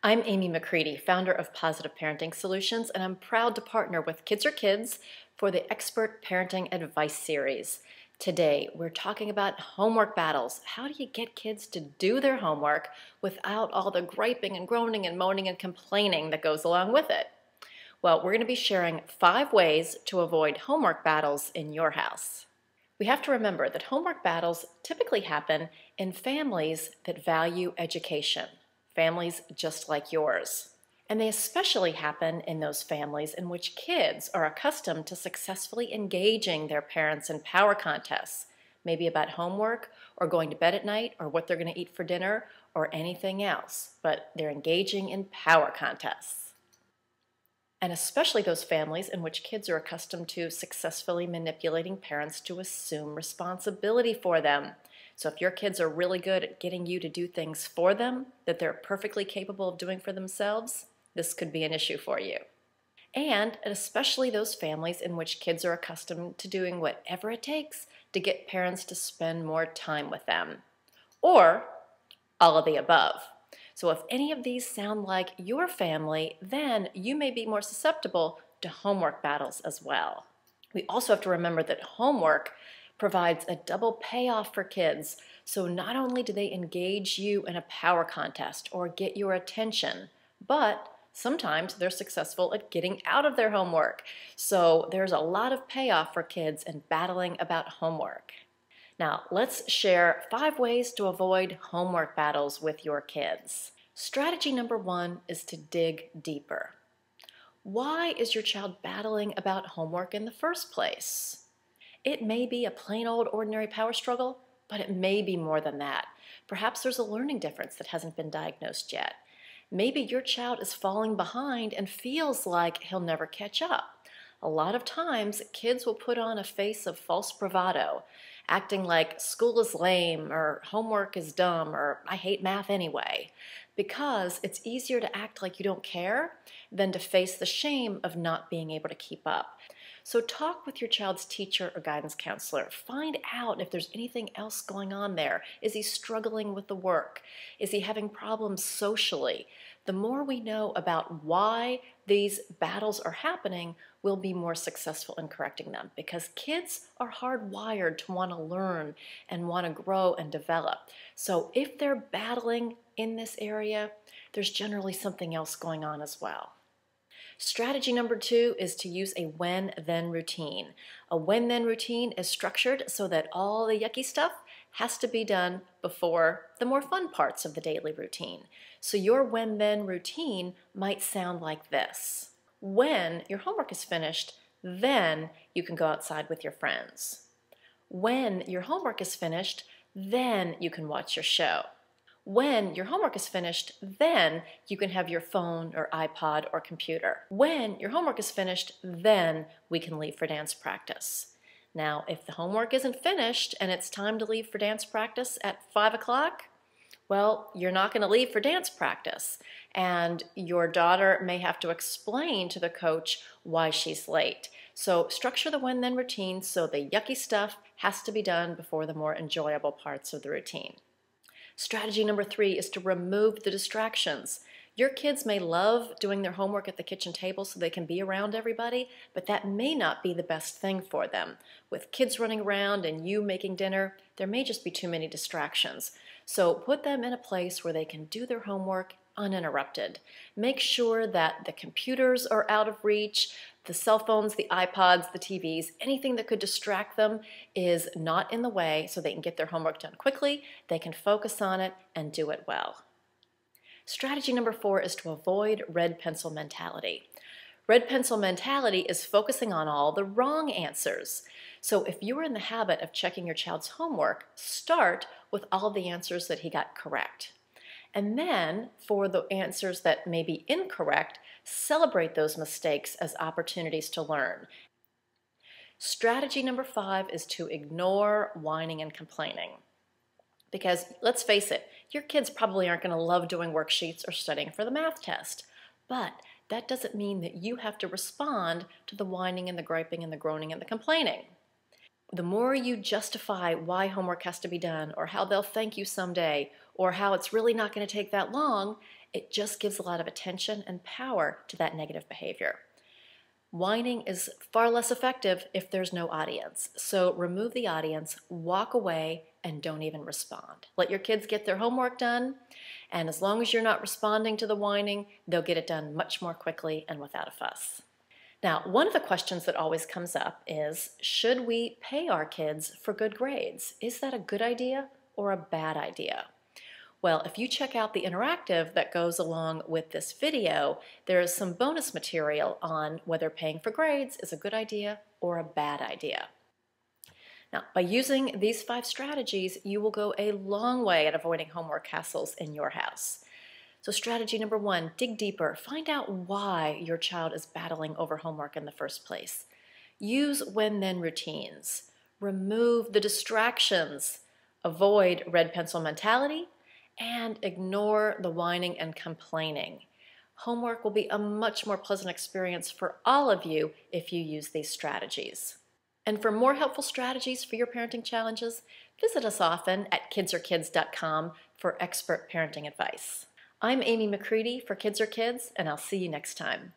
I'm Amy McCready, founder of Positive Parenting Solutions, and I'm proud to partner with Kids Are Kids for the Expert Parenting Advice Series. Today, we're talking about homework battles. How do you get kids to do their homework without all the griping and groaning and moaning and complaining that goes along with it? Well, we're going to be sharing 5 ways to avoid homework battles in your house. We have to remember that homework battles typically happen in families that value education. Families just like yours. And they especially happen in those families in which kids are accustomed to successfully engaging their parents in power contests, maybe about homework or going to bed at night or what they're going to eat for dinner or anything else, but they're engaging in power contests. And especially those families in which kids are accustomed to successfully manipulating parents to assume responsibility for them. So if your kids are really good at getting you to do things for them that they're perfectly capable of doing for themselves, this could be an issue for you. And especially those families in which kids are accustomed to doing whatever it takes to get parents to spend more time with them. Or all of the above. So if any of these sound like your family, then you may be more susceptible to homework battles as well. We also have to remember that homework provides a double payoff for kids. So not only do they engage you in a power contest or get your attention, but sometimes they're successful at getting out of their homework. So there's a lot of payoff for kids in battling about homework. Now, let's share 5 ways to avoid homework battles with your kids. Strategy number 1 is to dig deeper. Why is your child battling about homework in the first place? It may be a plain old ordinary power struggle, but it may be more than that. Perhaps there's a learning difference that hasn't been diagnosed yet. Maybe your child is falling behind and feels like he'll never catch up. A lot of times, kids will put on a face of false bravado, acting like school is lame or homework is dumb or I hate math anyway, because it's easier to act like you don't care than to face the shame of not being able to keep up. So talk with your child's teacher or guidance counselor. Find out if there's anything else going on there. Is he struggling with the work? Is he having problems socially? The more we know about why these battles are happening, we'll be more successful in correcting them, because kids are hardwired to want to learn and want to grow and develop. So if they're battling in this area, there's generally something else going on as well. Strategy number 2 is to use a when-then routine. A when-then routine is structured so that all the yucky stuff has to be done before the more fun parts of the daily routine. So your when-then routine might sound like this. When your homework is finished, then you can go outside with your friends. When your homework is finished, then you can watch your show. When your homework is finished, then you can have your phone or iPod or computer. When your homework is finished, then we can leave for dance practice. Now, if the homework isn't finished and it's time to leave for dance practice at 5 o'clock, well, you're not going to leave for dance practice. And your daughter may have to explain to the coach why she's late. So structure the when-then routine so the yucky stuff has to be done before the more enjoyable parts of the routine. Strategy number 3 is to remove the distractions. Your kids may love doing their homework at the kitchen table so they can be around everybody, but that may not be the best thing for them. With kids running around and you making dinner, there may just be too many distractions. So put them in a place where they can do their homework uninterrupted. Make sure that the computers are out of reach, the cell phones, the iPods, the TVs, anything that could distract them is not in the way so they can get their homework done quickly, they can focus on it, and do it well. Strategy number 4 is to avoid red pencil mentality. Red pencil mentality is focusing on all the wrong answers. So if you are in the habit of checking your child's homework, start with all the answers that he got correct. And then, for the answers that may be incorrect, celebrate those mistakes as opportunities to learn. Strategy number 5 is to ignore whining and complaining. Because let's face it, your kids probably aren't going to love doing worksheets or studying for the math test. But that doesn't mean that you have to respond to the whining and the griping and the groaning and the complaining. The more you justify why homework has to be done or how they'll thank you someday or how it's really not going to take that long, it just gives a lot of attention and power to that negative behavior. Whining is far less effective if there's no audience. So remove the audience, walk away, and don't even respond. Let your kids get their homework done, and as long as you're not responding to the whining, they'll get it done much more quickly and without a fuss. Now, one of the questions that always comes up is, should we pay our kids for good grades? Is that a good idea or a bad idea? Well, if you check out the interactive that goes along with this video, there is some bonus material on whether paying for grades is a good idea or a bad idea. Now, by using these 5 strategies, you will go a long way at avoiding homework hassles in your house. So strategy number 1, dig deeper. Find out why your child is battling over homework in the first place. Use when-then routines. Remove the distractions. Avoid red pencil mentality. And ignore the whining and complaining. Homework will be a much more pleasant experience for all of you if you use these strategies. And for more helpful strategies for your parenting challenges, visit us often at kidsarekids.com for expert parenting advice. I'm Amy McCready for Kids Are Kids, and I'll see you next time.